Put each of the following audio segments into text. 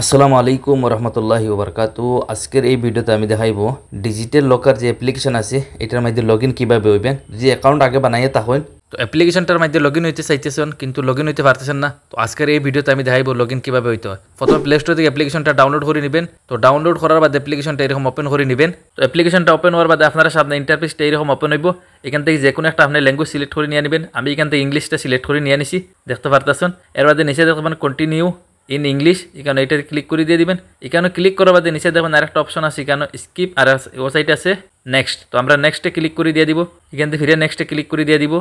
আসসালামু আলাইকুম রহমতুল্লাহি ওবরকাতু। আজকের এই ভিডিওতে আমি দেখাইব ডিজিটাল লকার যে অ্যাপ্লিকেশন আছে এটার মধ্যে লগইন কিভাবে হইবেন। যে অ্যাকাউন্ট আগে বানাইয়া থাকেন তো অ্যাপ্লিকেশনটার মধ্যে লগইন হইতে চাইতেছেন কিন্তু লগইন হইতে পারতেছেন না, তো আজকের এই ভিডিওতে আমি দেখাইব লগইন কিভাবে হইতে হয়। প্রথমে প্লে স্টোর থেকে অ্যাপ্লিকেশনটা ডাউনলোড করে নেবেন। তো ডাউনলোড করার বাদে অ্যাপ্লিকেশনটা এরকম ওপেন করে নেবেন। তো অ্যাপ্লিকেশনটা ওপেন হওয়ার বাদে আপনারা সামনে ইন্টারফেসটা এরকম ওপেন হইব। এখান থেকে যে কোনো একটা আপনি ল্যাঙ্গুয়েজ সিলেক্ট করে নিয়ে নেবেন। আমি এখান থেকে ইংলিশটা সিলেক্ট করে নিয়ে নিছি, দেখতে পারতেছেন। এর বাদে নিচে দেখবেন কন্টিনিউ ইন ইংলিশ, এখানে এটা ক্লিক করে দিয়ে দিবেন। এখানে ক্লিক করার বাদে নিচে দেখবেন আরেকটা অপশন আছে, এখানে স্কিপ আর ও সাইড আছে নেক্সট। তো আমরা নেক্সটে ক্লিক করে দিয়ে দিব। এখান থেকে ফিরে নেক্সটে ক্লিক করে দিয়ে দিব।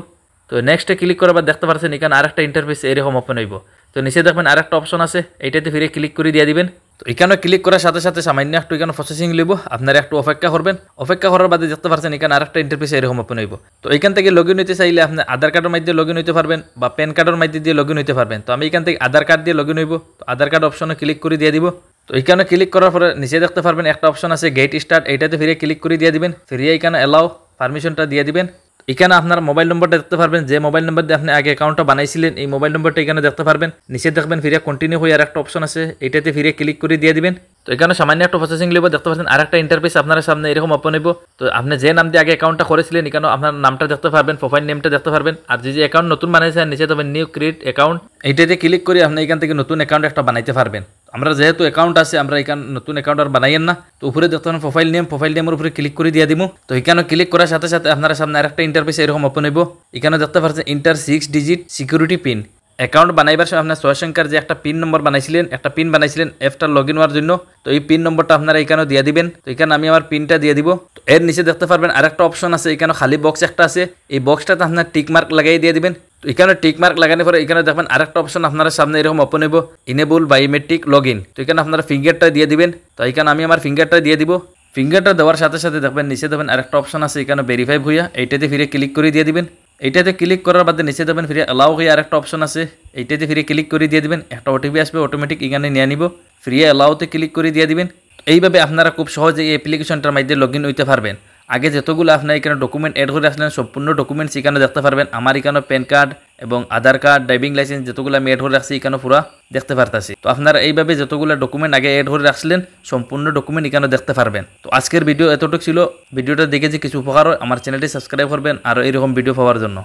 তো নেক্সটে ক্লিক করার বাদ দেখতে পাচ্ছেন এখানে আরেকটা ইন্টারফেস এরকম ওপেন হইব। তো নিচে দেখবেন আরেকটা অপশন আছে, এইটাতে ফিরে ক্লিক করে দিয়ে দিবেন। তো এখানে ক্লিক করার সাথে সাথে সামান্য একটু এখানে প্রসেসিং লিব, আপনারা একটু অপেক্ষা করবেন। অপেক্ষা করার বাদে দেখতে পাচ্ছেন এখানে আরেকটা ইন্টারফেস এরকম ওপেন হইব। তো এখান থেকে লগইন হইতে চাইলে আপনি আধার কার্ডের মাধ্যমে লগইন হইতে পারবেন বা প্যান কার্ডের মাধ্যমে দিয়ে লগইন হইতে পারবেন। তো আমি এখান থেকে আধার কার্ড দিয়ে লগইন হইব। তো আধার কার্ড অপশনে ক্লিক করে দিয়ে দিব। তো এখানে ক্লিক করার পরে নিচে দেখতে পারবেন একটা অপশন আছে গেট স্টার্ট, এইটাতে ফিরে ক্লিক করে দিয়ে দিবেন। ফিরিয়ে এখানে অ্যালাউ পারমিশনটা দিয়ে দিবেন। এখানে আপনার মোবাইল নম্বরটা দেখতে পারবেন, যে মোবাইল নম্বর দিয়ে আপনি আগে অ্যাকাউন্টটা বানাইছিলেন এই মোবাইল নম্বরটা এখানে দেখতে পারবেন। নিচে দেখবেন ফিরে কন্টিনিউ হয়ে আর একটা অপশন আছে, এটাতে ফিরে ক্লিক করে দিয়ে দিবেন। তো এখানে সামান্য একটা প্রসেসিং লিব, দেখতে পাচ্ছেন আরেকটা ইন্টারফেস আপনার সামনে এরকম ওপেন হইব। তো আপনি যে নাম দিয়ে আগে অ্যাকাউন্টটা করেছিলেন এখানে আপনার নামটা দেখতে পারবেন, প্রোফাইল নেমটা দেখতে পারবেন। আর যে অ্যাকাউন্ট নতুন বানাইছেন নিচে দেখবেন নিউ ক্রিয়েট অ্যাকাউন্ট, এইটাতে ক্লিক করে আপনি এখান থেকে নতুন অ্যাকাউন্ট একটা বানাইতে পারবেন। আমরা যেহেতু অ্যাকাউন্ট আছে আমরা এখানে নতুন অ্যাকাউন্ট আর বানাইয়েন না। তো উপরে দেখতে পারেন প্রোফাইল নেমের উপরে ক্লিক করে দিয়ে দিব। তো এখানে ক্লিক করার সাথে সাথে আপনার সামনে আরেকটা ইন্টারফেস এরকম ওপেন হইব। এখানে দেখতে পাচ্ছেন enter 6 digit security pin. Account বানাইবার সময় আপনার 6 সংখ্যার যে একটা পিন নম্বর বানাইছিলেন, একটা পিন বানাইছিলেন অ্যাপটা লগইন হওয়ার জন্য। তো এই পিন নম্বরটা আপনারা এখানে দিয়ে দিবেন। তো এখানে আমি আমার পিনটা দিয়ে দিব। তো এর নিচে দেখতে পারবেন আরেকটা অপশন আছে, এখানে খালি বক্স একটা আছে, এই বক্সটাতে আপনার টিক মার্ক লাগাই দিয়ে দিবেন। তো এখানে টিক মার্ক লাগানোর পরে এখানে দেখবেন আরেকটা অপশন আপনার সামনে এরকম ওপেন হইব, ইনেবল বায়োমেট্রিক লগইন। তো এখানে আপনারা ফিঙ্গারটা দিয়ে দিবেন। তো এখানে আমি আমার ফিঙ্গারটা দিয়ে দিব। ফিঙ্গারটা দেওয়ার সাথে সাথে দেখবেন নিচে দেবেন আরেকটা অপশন আছে, এখানে ভেরিফাই হইয়া এইটাতে ফিরে ক্লিক করে দিয়ে দিবেন। এইটাতে ক্লিক করার বাদে নিচে দেবেন ফিরে অ্যালাউ হয়ে আরেকটা অপশন আছে, এইটাতে ফিরে ক্লিক করে দিয়ে দিবেন। একটা ওটিপি আসবে, অটোমেটিক এখানে নিয়ে নিব। ফ্রি অ্যালাউতে ক্লিক করে দিয়ে দিবেন। এইভাবে আপনারা খুব সহজে এই অ্যাপ্লিকেশনটার মধ্যে লগইন হইতে পারবেন। আগে যতগুলো আপনার এখানে ডকুমেন্ট অ্যাড করে আসলেন সম্পূর্ণ ডকুমেন্টস এখানে দেখতে পারবেন। আমার এখানে প্যান কার্ড এবং আধার কার্ড, ড্রাইভিং লাইসেন্স যতগুলো আমি অ্যাড করে রাখছি এখানে পুরো দেখতে পারতাছি। তো আপনারা এইভাবে যতগুলো ডকুমেন্ট আগে অ্যাড করে রাখছিলেন সম্পূর্ণ ডকুমেন্ট এখানে দেখতে পারবেন। তো আজকের ভিডিও এতটুকু ছিল। ভিডিওটা দেখে যে কিছু উপকার হয় আমার চ্যানেলটি সাবস্ক্রাইব করবেন আরও এরকম ভিডিও পাওয়ার জন্য।